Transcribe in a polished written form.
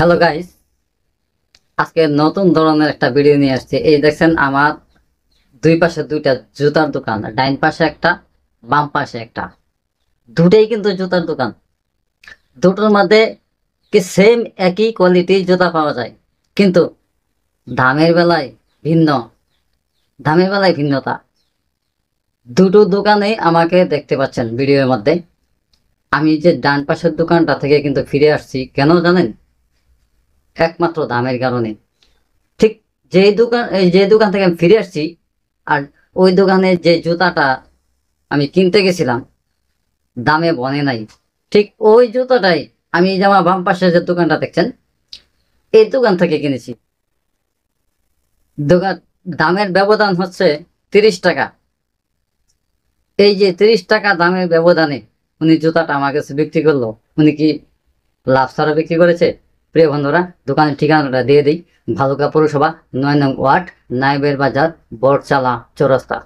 Hello guys, আজকে নতুন ধরনের একটা ভিডিও নিয়ে আসছে। এই দেখছেন আমার দুই পাশে দুইটা জুতার দোকান, ডাইন পাশে একটা, বাম পাশে একটা, দুটাই কিন্তু জুতার দোকান। দুটোর মধ্যে কি সেম একই কোয়ালিটির জুতা পাওয়া যায়, কিন্তু দামের বেলায় ভিন্ন, দামের বেলায় ভিন্নতা। দুটো দোকানেই আমাকে দেখতে পাচ্ছেন ভিডিওর মধ্যে। আমি যে ডান পাশের দোকানটা থেকে কিন্তু ফিরে আসছি, কেন জানেন? একমাত্র দামের কারণে। ঠিক যে দোকান থেকে আমি ফিরে আসছি, আর ওই দোকানে যে জুতাটা আমি কিনতে গেছিলাম দামে বনে নাই, ঠিক ওই জুতাটাই আমি যে আমার বাম পাশে যে দোকানটা দেখছেন, এই দোকান থেকে কিনেছি। দোকান দামের ব্যবধান হচ্ছে 30 টাকা। এই যে 30 টাকা দামের ব্যবধানে উনি জুতাটা আমার কাছে বিক্রি করলো, উনি কি লাভ ছাড়া বিক্রি করেছে? প্রিয় বন্ধুরা, দোকানের ঠিকানাটা দিয়ে দিই। ভালুকা পৌরসভা 9 নং ওয়ার্ড, নাইবের বাজার, বটচালা চৌরাস্তা।